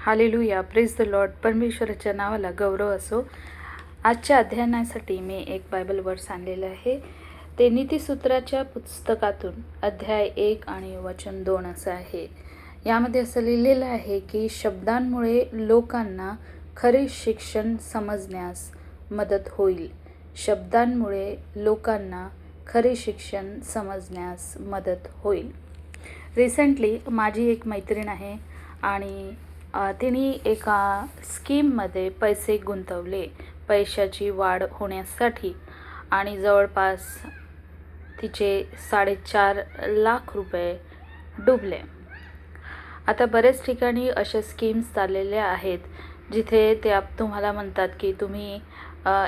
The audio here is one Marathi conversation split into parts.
Hallelujah, praise the Lord. परमेश्वराच्या नावाला गौरव असो. आजच्या अध्ययनासाठी मी एक बायबल वर्स आणलेलं आहे. ते नीतिसूत्राच्या पुस्तकातून अध्याय 1 आणि वचन 2 असं आहे. यामध्ये असं लिहिलेलं आहे की शब्दांमुळे लोकांना खरे शिक्षण समजण्यास मदत होईल. शब्दांमुळे लोकांना खरे शिक्षण समजण्यास मदत होईल. रिसेंटली माझी एक मैत्रीण आहे आणि तिने एका स्कीममध्ये पैसे गुंतवले पैशाची वाढ होण्यासाठी आणि जवळपास तिचे 4.5 लाख रुपये डुबले. आता बरेच ठिकाणी अशा स्कीम्स चाललेल्या आहेत जिथे ते तुम्हाला म्हणतात की तुम्ही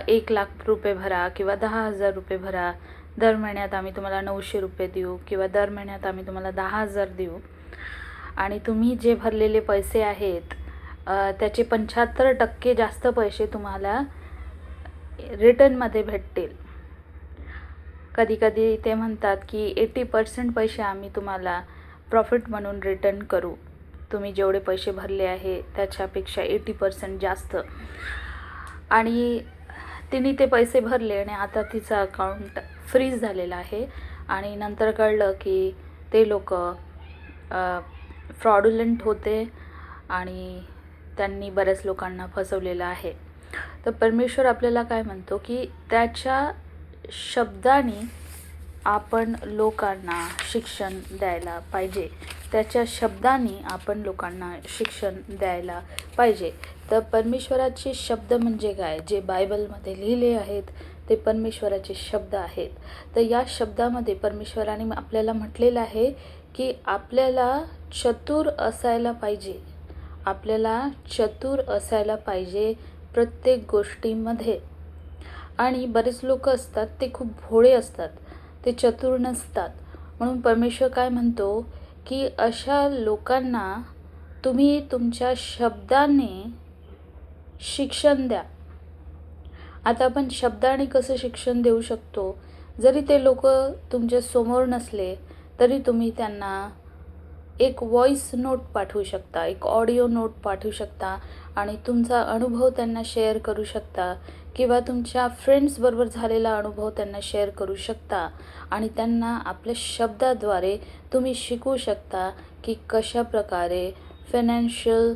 1 लाख रुपये भरा किंवा 10,000 रुपये भरा, दर महिन्यात आम्ही तुम्हाला 900 रुपये देऊ किंवा दर महिन्यात आम्ही तुम्हाला 10,000 देऊ आणि तुम्ही जे भरलेले पैसे आहेत त्याचे 75% जास्त पैसे तुम्हाला रिटर्नमध्ये भेटतील. कधीकधी ते म्हणतात की 80% पैसे आम्ही तुम्हाला प्रॉफिट म्हणून रिटर्न करू. तुम्ही जेवढे पैसे भरले आहे त्याच्यापेक्षा 80% जास्त. आणि तिने ते पैसे भरले आणि आता तिचं अकाउंट फ्रीज झालेलं आहे आणि नंतर कळलं की ते लोक फ्रॉडुलंट होते आणि त्यांनी बऱ्याच लोकांना फसवलेलं आहे. तर परमेश्वर आपल्याला काय म्हणतो की त्याच्या शब्दाने आपण लोकांना शिक्षण द्यायला पाहिजे. त्याच्या शब्दाने आपण लोकांना शिक्षण द्यायला पाहिजे. तर परमेश्वराचे शब्द म्हणजे काय? जे बायबलमध्ये लिहिले आहेत ते परमेश्वराचे शब्द आहेत. तर या शब्दामध्ये परमेश्वराने आपल्याला म्हटलेलं आहे की आपल्याला चतुर असायला पाहिजे. आपल्याला चतुर असायला पाहिजे प्रत्येक गोष्टीमध्ये. आणि बरेच लोक असतात ते खूप भोळे असतात, ते चतुर नसतात. म्हणून परमेश्वर काय म्हणतो की अशा लोकांना तुम्ही तुमच्या शब्दाने शिक्षण द्या. आता आपण शब्दाने कसं शिक्षण देऊ शकतो? जरी ते लोक तुमच्या समोर नसले तरी तुम्ही त्यांना एक व्हॉइस नोट पाठवू शकता, एक ऑडिओ नोट पाठवू शकता आणि तुमचा अनुभव त्यांना शेअर करू शकता किंवा तुमच्या फ्रेंड्सबरोबर झालेला अनुभव त्यांना शेअर करू शकता आणि त्यांना आपल्या शब्दाद्वारे तुम्ही शिकवू शकता की कशा प्रकारे फायनान्शियल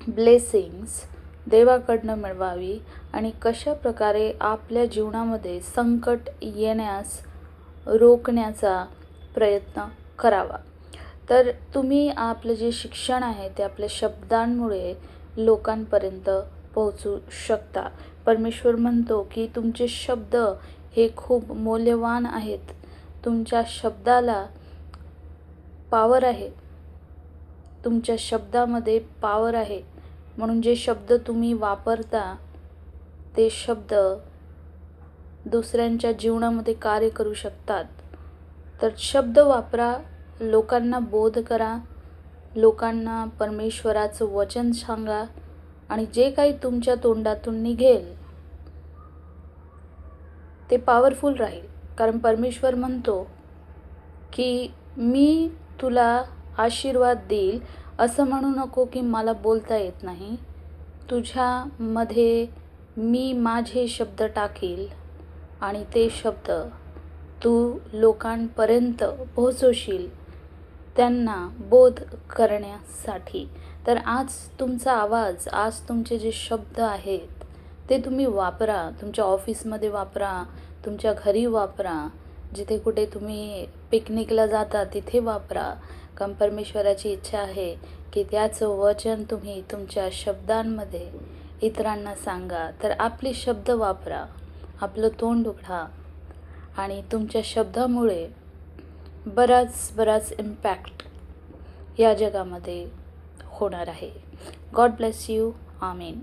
ब्लेसिंग्स देवाकडनं मिळवावी आणि कशा प्रकारे आपल्या जीवनामध्ये संकट येण्यास रोखण्याचा प्रयत्न करावा. तर तुम्ही आपलं जे शिक्षण आहे ते आपल्या शब्दांमुळे लोकांपर्यंत पोहोचू शकता. परमेश्वर म्हणतो की तुमचे शब्द हे खूप मौल्यवान आहेत. तुमच्या शब्दाला पॉवर आहे. तुमच्या शब्दामध्ये पॉवर आहे. म्हणून जे शब्द तुम्ही वापरता ते शब्द दुसऱ्यांच्या जीवनामध्ये कार्य करू शकतात. तर शब्द वापरा, लोकांना बोध करा, लोकांना परमेश्वराचं वचन सांगा आणि जे काही तुमच्या तोंडातून निघेल ते पॉवरफुल राहील. कारण परमेश्वर म्हणतो की मी तुला आशीर्वाद देईल. असं म्हणू नको की मला बोलता येत नाही. तुझ्यामध्ये मी माझे शब्द टाकील आणि ते शब्द तू लोकांपर्यंत पोहोचवशील त्यांना बोध करण्यासाठी. तर आज तुमचा आवाज, आज तुमचे जे शब्द आहेत ते तुम्ही वापरा. तुमच्या ऑफिसमध्ये वापरा, तुमच्या घरी वापरा, जिथे कुठे तुम्ही पिकनिकला जाता तिथे वापरा. कारण परमेश्वराची इच्छा आहे की त्याचं वचन तुम्ही तुमच्या शब्दांमध्ये इतरांना सांगा. तर आपले शब्द वापरा, आपलं तोंड उघडा आणि तुमच्या शब्दामुळे बराच इम्पॅक्ट या जगामध्ये होणार आहे. God bless you. आमेन.